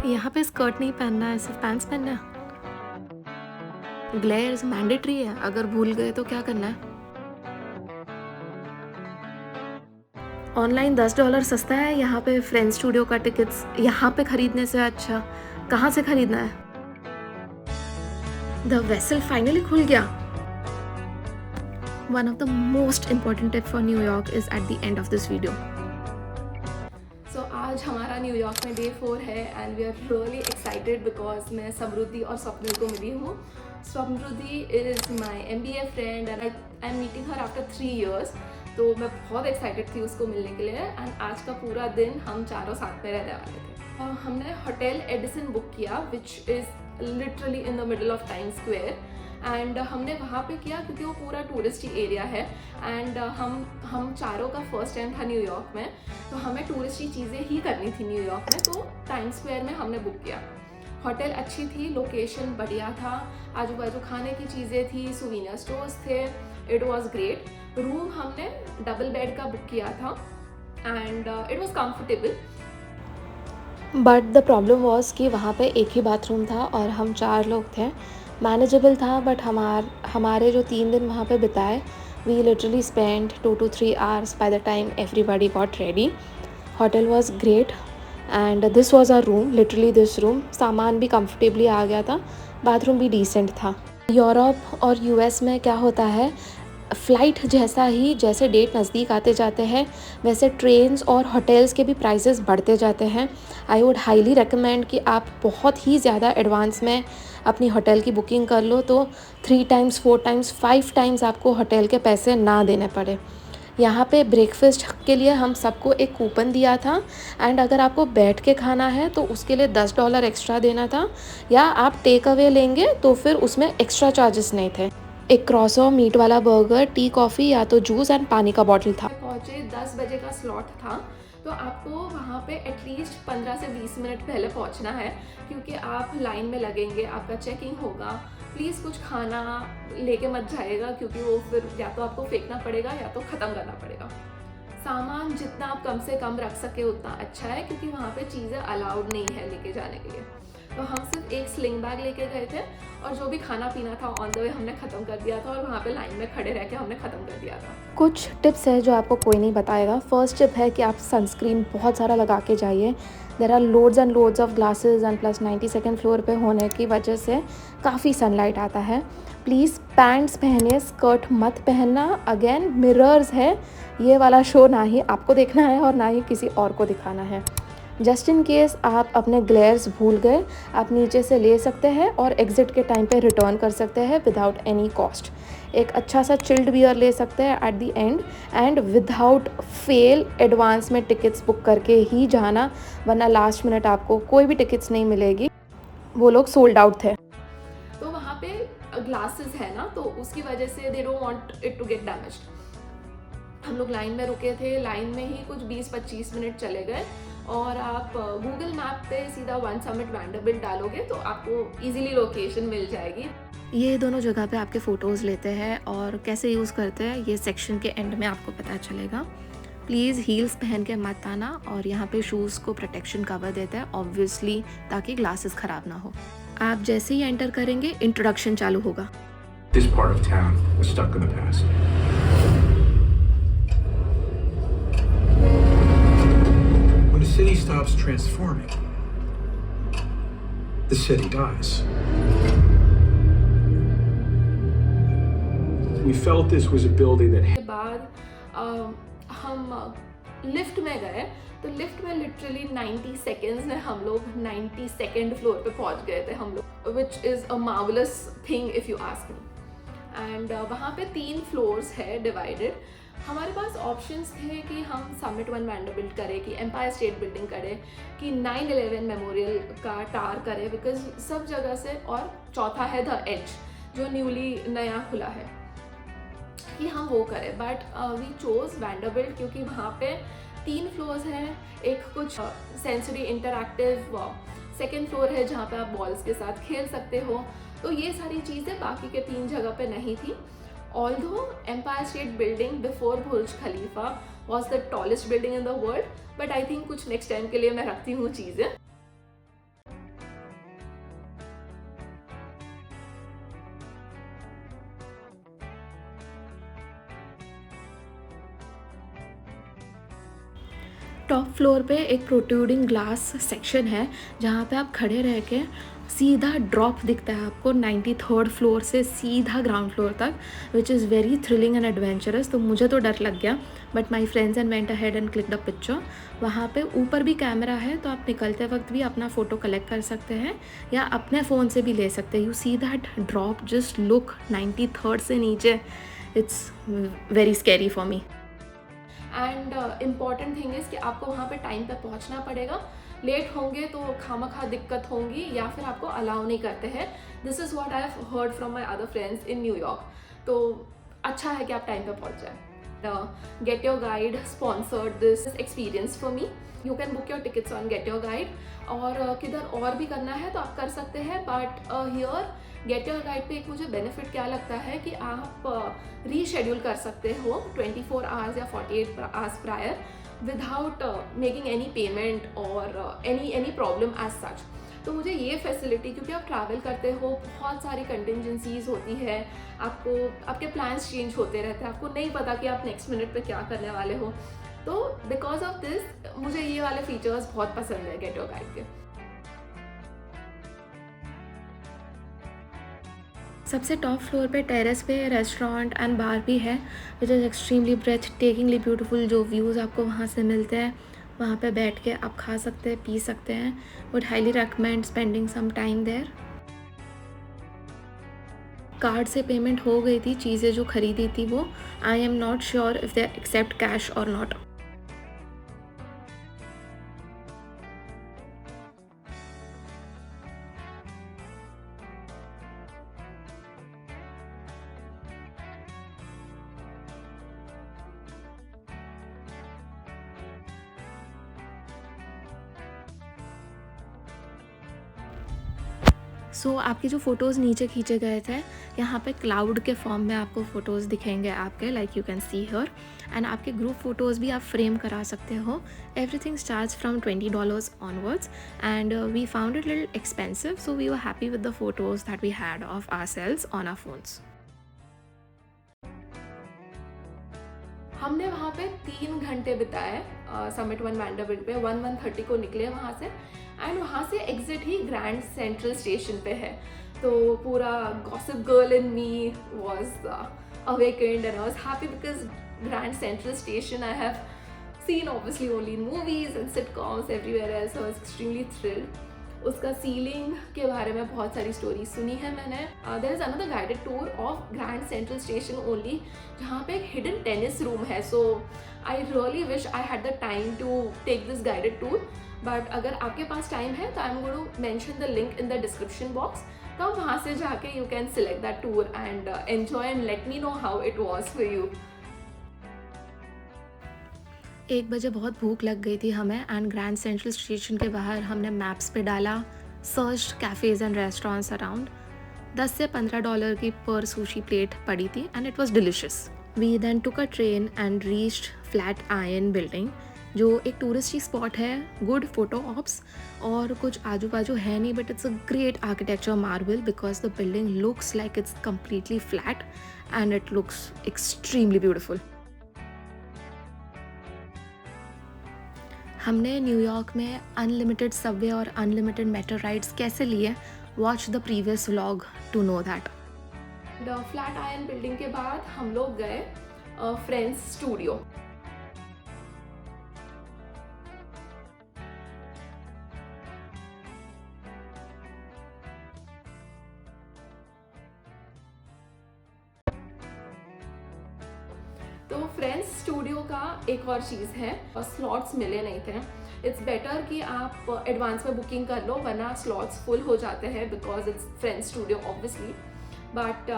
यहाँ पे स्कर्ट नहीं पहनना है, सिर्फ पैंट्स पहनना है। ग्लेयर्स मैंडेटरी है, अगर भूल गए तो क्या करना है। ऑनलाइन $10 सस्ता है, यहाँ पे फ्रेंड स्टूडियो का टिकट्स यहाँ पे खरीदने से अच्छा कहाँ से खरीदना है। द वेसल फाइनली खुल गया। One of the most important tip for New York is at the end of this video. So आज हमारा न्यूयॉर्क में डे 4 है and we are really excited because मैं समृद्धि और स्वप्निल को मिली हूँ। Samriddhi is my MBA friend and I am meeting her after 3 years। तो मैं बहुत एक्साइटेड थी उसको मिलने के लिए एंड आज का पूरा दिन हम चारों साथ में रहने वाले थे। हमने होटल एडिसन बुक किया which is literally in the middle of time square and हमने वहाँ पे किया क्योंकि वो पूरा टूरिस्टी एरिया है एंड हम चारों का फर्स्ट टाइम था न्यूयॉर्क में, तो हमें टूरिस्टी चीज़ें ही करनी थी न्यूयॉर्क में, तो टाइम स्क्वायर में हमने बुक किया। होटल अच्छी थी, लोकेशन बढ़िया था, आजू बाजू खाने की चीज़ें थी, सुवीनियर स्टोर्स थे, इट वॉज ग्रेट। रूम हमने डबल बेड का बुक किया था and it was comfortable. But the problem was कि वहाँ पे एक ही बाथरूम था और हम 4 लोग थे। मैनेजेबल था बट हमारे जो 3 दिन वहाँ पे बिताए, we literally spend 2 to 3 hours by the time everybody got ready. Hotel was great and this was our room, literally this room. सामान भी कंफर्टेबली आ गया था, बाथरूम भी डिसेंट था। यूरोप और US में क्या होता है, फ़्लाइट जैसा ही जैसे डेट नज़दीक आते जाते हैं वैसे ट्रेन्स और होटल्स के भी प्राइसेस बढ़ते जाते हैं। आई वुड हाईली रिकमेंड कि आप बहुत ही ज़्यादा एडवांस में अपनी होटल की बुकिंग कर लो, तो 3 times 4 times 5 times आपको होटल के पैसे ना देने पड़े। यहाँ पे ब्रेकफास्ट के लिए हम सबको एक कूपन दिया था एंड अगर आपको बैठ के खाना है तो उसके लिए $10 एक्स्ट्रा देना था, या आप टेक अवे लेंगे तो फिर उसमें एक्स्ट्रा चार्जेस नहीं थे। एक क्रॉसो मीट वाला बर्गर, टी कॉफ़ी या तो जूस एंड पानी का बॉटल था। पहुँचे 10 बजे का स्लॉट था, तो आपको वहाँ पे एटलीस्ट 15 से 20 मिनट पहले पहुँचना है क्योंकि आप लाइन में लगेंगे, आपका चेकिंग होगा। प्लीज़ कुछ खाना लेके मत जाइएगा क्योंकि वो फिर या तो आपको फेंकना पड़ेगा या तो ख़त्म करना पड़ेगा। सामान जितना आप कम से कम रख सके उतना अच्छा है क्योंकि वहाँ पे चीज़ें अलाउड नहीं है लेके जाने के लिए। तो हम सिर्फ एक स्लिंग बैग लेके गए थे और जो भी खाना पीना था ऑन द वे हमने ख़त्म कर दिया था और वहाँ पे लाइन में खड़े रह के हमने ख़त्म कर दिया था। कुछ टिप्स है जो आपको कोई नहीं बताएगा। फर्स्ट टिप है कि आप सनस्क्रीन बहुत सारा लगा के जाइए। There are loads and loads of glasses and plus 92nd floor पे होने की वजह से काफ़ी सनलाइट आता है। प्लीज़ पैंट्स पहनिए, स्कर्ट मत पहनना। अगेन मिरर्स है, ये वाला शो ना ही आपको देखना है और ना ही किसी और को दिखाना है। जस्ट इन केस आप अपने ग्लेयर्स भूल गए, आप नीचे से ले सकते हैं और एग्ज़िट के टाइम पे रिटर्न कर सकते हैं विदाउट एनी कॉस्ट। एक अच्छा सा चिल्ड बियर ले सकते हैं at the end and without fail advance में टिकट्स बुक करके ही जाना, वरना लास्ट मिनट आपको कोई भी टिकट्स नहीं मिलेगी। वो लोग सोल्ड आउट थे। तो वहाँ पे ग्लासेस है ना, तो उसकी वजह से they don't want it to get damaged. हम लोग लाइन में रुके थे, लाइन में ही कुछ 20-25 मिनट चले गए और आप गूगल मैप पे सीधा वन समिट वैंडरबिल्ट डालोगे तो आपको इजीली लोकेशन मिल जाएगी। ये दोनों जगह पे आपके फ़ोटोज़ लेते हैं और कैसे यूज़ करते हैं ये सेक्शन के एंड में आपको पता चलेगा। प्लीज़ हील्स पहन के मत आना और यहाँ पे शूज़ को प्रोटेक्शन कवर देता है ऑब्वियसली, ताकि ग्लासेस ख़राब ना हो। आप जैसे ही एंटर करेंगे इंट्रोडक्शन चालू होगा। This part of town was stuck in the past. When a city stops transforming, the city dies. We felt this was a building that के बाद हम लिफ्ट में गए, तो लिफ्ट में लिटरली 90 सेकेंड्स में हम लोग 92nd फ्लोर पे पहुंच गए थे हम लोग, which is a marvellous thing if you ask me. And वहाँ पे 3 फ्लोर्स है डिवाइडेड। हमारे पास ऑप्शंस थे कि हम समिट वन वैंडरबिल्ट करें, कि एम्पायर स्टेट बिल्डिंग करें, कि 9/11 मेमोरियल का टार करें, बिकॉज सब जगह से, और चौथा है द एज जो न्यूली नया खुला है, कि हम वो करें। बट वी चोज़ वैंडरबिल्ट क्योंकि वहाँ पे 3 फ्लोर्स हैं, एक कुछ सेंसरी इंटरैक्टिव सेकेंड फ्लोर है जहाँ पे आप बॉल्स के साथ खेल सकते हो, तो ये सारी चीज़ें बाकी के 3 जगह पे नहीं थी। Although Empire State Building before Burj Khalifa was the tallest building in the world, but I think कुछ नेक्स्ट टाइम के लिए मैं रखती हूँ चीज़ें। फ्लोर पे एक प्रोट्रूडिंग ग्लास सेक्शन है जहाँ पे आप खड़े रह के सीधा ड्रॉप दिखता है आपको 93rd फ्लोर से सीधा ग्राउंड फ्लोर तक, which is very thrilling and adventurous. तो मुझे तो डर लग गया, but my friends and went ahead and clicked a picture. वहाँ पे ऊपर भी कैमरा है, तो आप निकलते वक्त भी अपना फ़ोटो कलेक्ट कर सकते हैं या अपने फ़ोन से भी ले सकते हैं। You see that drop, just look 93rd से नीचे, it's very scary for me. And important thing is कि आपको वहाँ पे टाइम पे पहुँचना पड़ेगा। लेट होंगे तो खामखा दिक्कत होंगी या फिर आपको अलाउ नहीं करते हैं। This is what I have heard from my other friends in New York. तो अच्छा है कि आप टाइम पे पहुँच जाए। Get Your Guide sponsored this experience for me. You can book your tickets on Get Your Guide, और किधर और भी करना है तो आप कर सकते हैं, but here Get Your Guide पे एक मुझे बेनिफिट क्या लगता है कि आप रीशेड्यूल कर सकते हो 24 आवर्स या 48 hours prior without making any payment और एनी प्रॉब्लम एज सच। तो मुझे ये फैसिलिटी, क्योंकि आप ट्रैवल करते हो, बहुत सारी कंटिजेंसीज होती है, आपको आपके प्लान्स चेंज होते रहते हैं, आपको नहीं पता कि आप नेक्स्ट मिनट पे क्या करने वाले हो। तो बिकॉज ऑफ दिस मुझे ये वाले फीचर्स बहुत पसंद है गेट योर गाइड के। सबसे टॉप फ्लोर पे टेरेस पे रेस्टोरेंट एंड बार भी है, which is extremely breathtakingly beautiful. जो व्यूज़ आपको वहाँ से मिलते हैं, वहाँ पे बैठ के आप खा सकते हैं, पी सकते हैं। Would highly recommend spending some time there. Card से पेमेंट हो गई थी, चीज़ें जो खरीदी थी वो। I am not sure if they accept cash और नॉट। सो आपके जो फ़ोटोज़ नीचे खींचे गए थे, यहाँ पे क्लाउड के फॉर्म में आपको फ़ोटोज़ दिखेंगे आपके, like you can see here. And आपके ग्रुप फ़ोटोज़ भी आप फ्रेम करा सकते हो। Everything starts from $20 onwards, and we found it little expensive, so we were happy with the photos that we had of ourselves on our phones. हमने वहाँ पे 3 घंटे बिताए समिट वन वैंडरबिल्ट पे। 1:30 को निकले वहाँ से, एंड वहाँ से एग्जिट ही ग्रैंड सेंट्रल स्टेशन पे है। तो पूरा gossip girl in me was awakened, and I was happy because grand Central station I have seen obviously only in movies and sitcoms everywhere else, so I was extremely thrilled. उसका ceiling के बारे में बहुत सारी story सुनी है मैंने। There is another guided tour of Grand Central Station only, जहाँ पे एक हिडन टेनिस रूम है। So I really wish I had the time to take this guided tour, but अगर आपके पास टाइम है तो I am going to mention the link in the description box. तो आप वहाँ से जाके you can select that tour and enjoy and let me know how it was for you. 1 बजे बहुत भूख लग गई थी हमें, एंड ग्रैंड सेंट्रल स्टेशन के बाहर हमने मैप्स पे डाला, search cafes and restaurants around. $10 से $15 की पर सुशी प्लेट पड़ी थी, and it was delicious. We then took a train and reached Flatiron Building, जो एक टूरिस्टी स्पॉट है, गुड फोटो ऑप्स, और कुछ आजू बाजू है नहीं, but it's a great architecture marble because the building looks like it's completely flat and it looks extremely beautiful. हमने न्यूयॉर्क में अनलिमिटेड सबवे और अनलिमिटेड मेट्रो राइड्स कैसे लिए, watch the previous vlog to know that. The Flatiron Building के बाद हम लोग गए फ्रेंड्स स्टूडियो। तो फ्रेंड्स स्टूडियो का एक और चीज़ है, स्लॉट्स मिले नहीं थे। इट्स बेटर कि आप एडवांस में बुकिंग कर लो, वरना स्लॉट्स फुल हो जाते हैं because it's Friends Studio obviously. But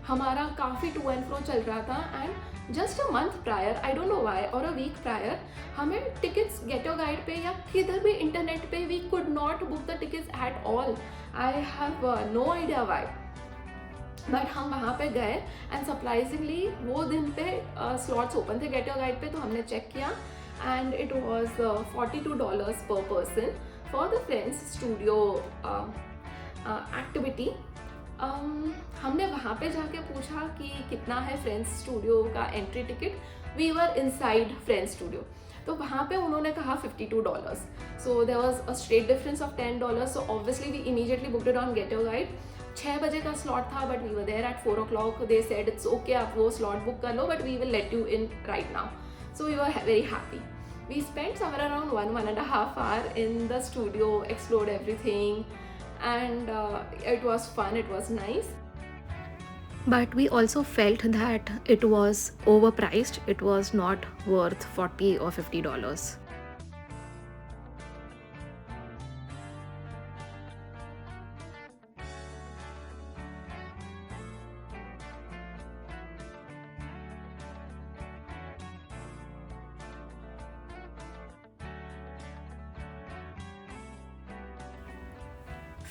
हमारा काफ़ी टू एंड फ्रो चल रहा था, and just a month prior, I don't know why, और अ वीक प्रायर हमें टिकट्स गेट योर गाइड पे या किधर भी इंटरनेट पे we could not book the tickets at all. I have no idea why, but हम वहाँ पे गए एंड सरप्राइजिंगली वो दिन पे स्लॉट्स ओपन थे गेट योर गाइड पे। तो हमने चेक किया and it was $42 per person for the Friends studio activity. हमने वहाँ पे जाके पूछा कि कितना है फ्रेंड्स स्टूडियो का entry ticket. We were inside Friends studio, तो वहाँ पे उन्होंने कहा $52. So there was a straight difference of $10. So obviously we immediately booked it on Get your Guide. 6 बजे का स्लॉट था but we were there at 4 o'clock. They said it's okay, आप वो स्लॉट बुक कर लो but we will let you in right now. So we were very happy. We spent somewhere around 1.5 hours in the studio, explored everything, and it was fun, it was nice. But we also felt that it was overpriced. It was not worth $40 or $50.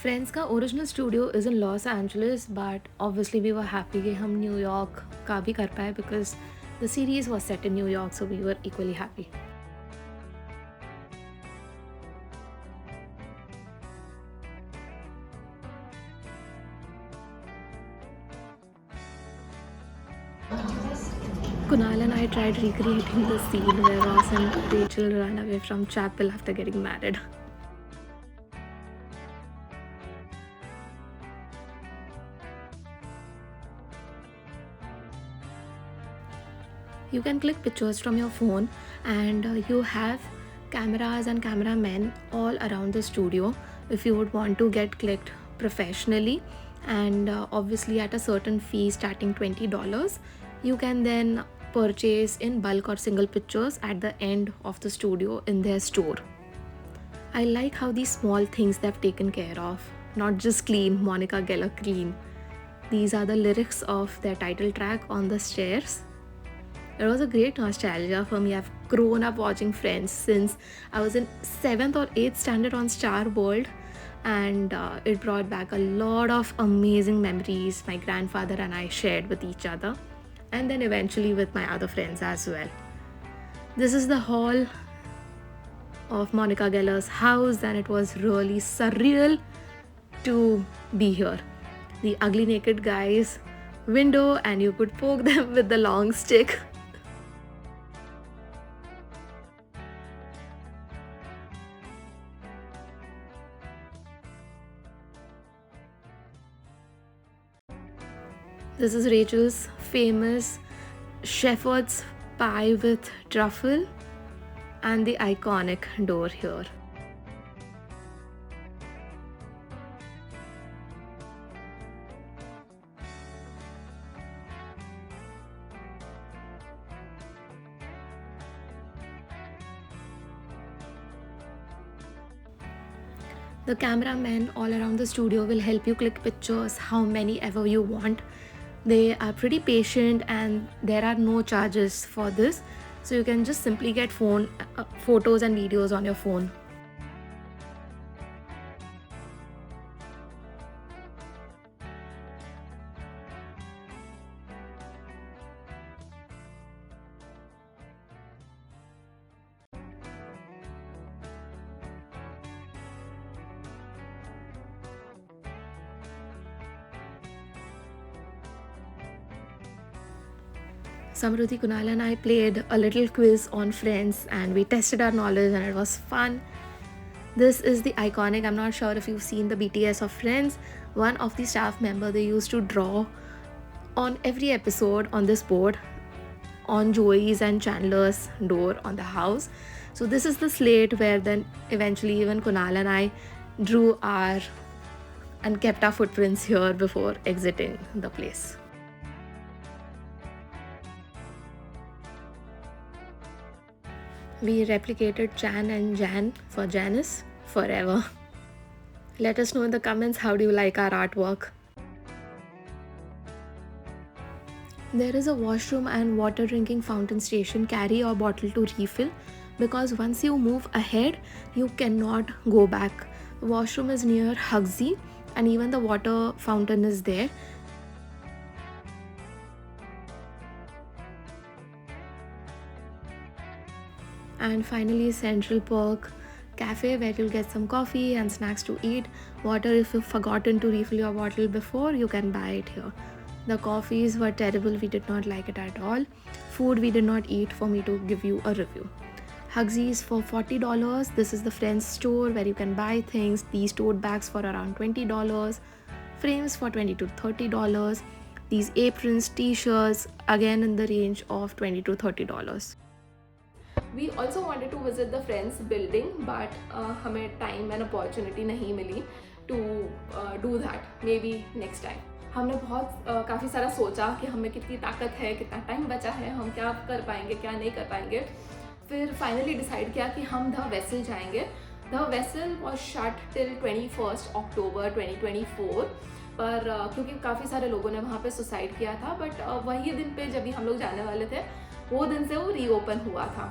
Friends का original studio is in Los Angeles, but obviously we were happy कि हम New York का भी कर पाए because the series was set in New York, so we were equally happy. Kunal and I tried recreating the scene where Ross and Rachel ran away from chapel after getting married. You can click pictures from your phone, and you have cameras and cameramen all around the studio if you would want to get clicked professionally, and obviously at a certain fee starting $20. You can then purchase in bulk or single pictures at the end of the studio in their store. I like how these small things they've taken care of, not just clean, Monica Geller clean. These are the lyrics of their title track on the stairs. It was a great nostalgia for me. I've grown up watching Friends since I was in 7th or 8th standard on Star World, and it brought back a lot of amazing memories my grandfather and I shared with each other, and then eventually with my other friends as well. This is the hall of Monica Geller's house, and it was really surreal to be here. The ugly naked guy's window, and you could poke them with the long stick. This is Rachel's famous shepherd's pie with truffle and the iconic door here. The cameramen all around the studio will help you click pictures how many ever you want. They are pretty patient, and there are no charges for this, so you can just simply get photos and videos on your phone. Samruddhi, Kunal and I played a little quiz on Friends, and we tested our knowledge, and it was fun. This is the iconic, I'm not sure if you've seen the BTS of Friends. One of the staff member, they used to draw on every episode on this board on Joey's and Chandler's door on the house. So this is the slate where then eventually even Kunal and I drew our and kept our footprints here before exiting the place. We replicated Chan and Jan for Janice forever. Let us know in the comments, how do you like our artwork? There is a washroom and water drinking fountain station. Carry your bottle to refill, because once you move ahead, you cannot go back. The washroom is near Hugsy, and even the water fountain is there. And finally, Central Park Cafe, where you'll get some coffee and snacks to eat. Water, if you've forgotten to refill your bottle before, you can buy it here. The coffees were terrible, we did not like it at all. Food we did not eat for me to give you a review. Hugsies for $40. This is the Friends store where you can buy things. These tote bags for around $20. Frames for $20 to $30. These aprons, t-shirts, again in the range of $20 to $30. We also wanted to visit the Friends building, but हमें time and opportunity नहीं मिली to do that. Maybe next time. हमने बहुत काफ़ी सारा सोचा कि हमें कितनी ताकत है, कितना टाइम बचा है, हम क्या कर पाएंगे, क्या नहीं कर पाएंगे. फिर फाइनली डिसाइड किया कि हम द वेसल जाएंगे. The vessel was shut till 21 अक्टूबर 2024, पर क्योंकि काफ़ी सारे लोगों ने वहाँ पे सुसाइड किया था, बट वही दिन पे जब भी हम लोग जाने वाले थे वो दिन से वो रीओपन हुआ था.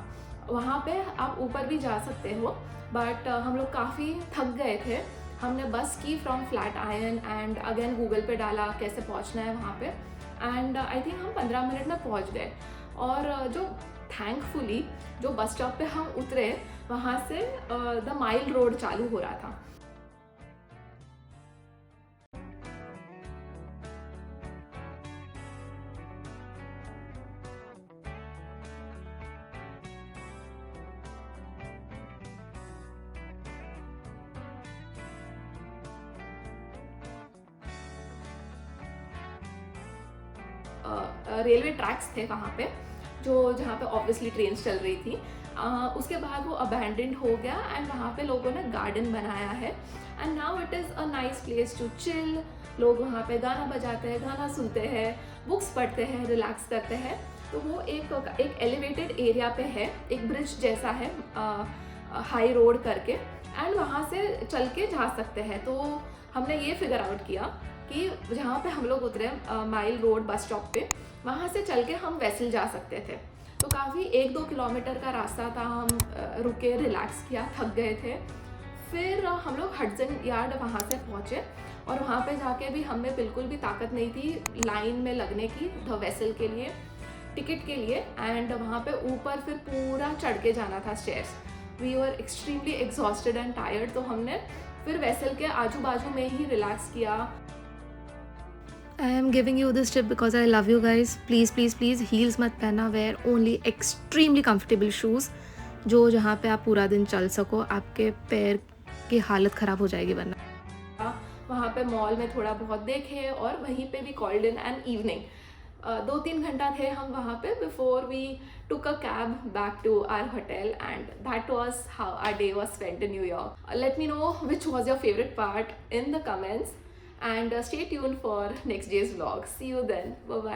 वहाँ पे आप ऊपर भी जा सकते हो, बट हम लोग काफ़ी थक गए थे. हमने बस की from flat ion and again Google पे डाला कैसे पहुँचना है वहाँ पे, एंड आई थिंक हम 15 मिनट में पहुँच गए. और जो थैंकफुली जो बस स्टॉप पे हम उतरे वहाँ से द माइल रोड चालू हो रहा था. रेलवे ट्रैक्स थे वहाँ पे, जो जहाँ पे ऑब्वियसली ट्रेन्स चल रही थी. उसके बाद वो अबैंडन्ड हो गया एंड वहाँ पे लोगों ने गार्डन बनाया है and now it is a nice place to chill. लोग वहाँ पे गाना बजाते हैं, गाना सुनते हैं, बुक्स पढ़ते हैं, रिलैक्स करते हैं. तो वो एक एलिवेटेड एरिया पे है, एक ब्रिज जैसा है हाई रोड करके, एंड वहाँ से चल के जा सकते हैं. तो हमने ये फिगर आउट किया कि जहाँ पे हम लोग उतरे माइल रोड बस स्टॉप पे, वहाँ से चल के हम वेसल जा सकते थे. तो काफ़ी 1-2 किलोमीटर का रास्ता था. हम रुके, रिलैक्स किया, थक गए थे. फिर हम लोग हडसन यार्ड वहाँ से पहुँचे और वहाँ पे जाके भी हमें बिल्कुल भी ताकत नहीं थी लाइन में लगने की द वेसल के लिए, टिकट के लिए. एंड वहाँ पे ऊपर फिर पूरा चढ़ के जाना था stairs. We were extremely exhausted and tired. तो हमने फिर वेसल के आजू बाजू में ही रिलैक्स किया. I am giving you this tip because I love you guys. Please please please heels मत पहना. Wear only extremely comfortable shoes जो जहाँ पे आप पूरा दिन चल सको. आपके पैर की हालत ख़राब हो जाएगी वरना. वहाँ पे मॉल में थोड़ा बहुत देखे और वहीं पे भी कॉल्ड इन एंड इवनिंग. 2-3 घंटा थे हम वहाँ पे before we took a cab back to our hotel, and that was how our day was spent in New York. Let me know which was your favorite part in the comments. And stay tuned for next day's vlog. See you then. Bye bye.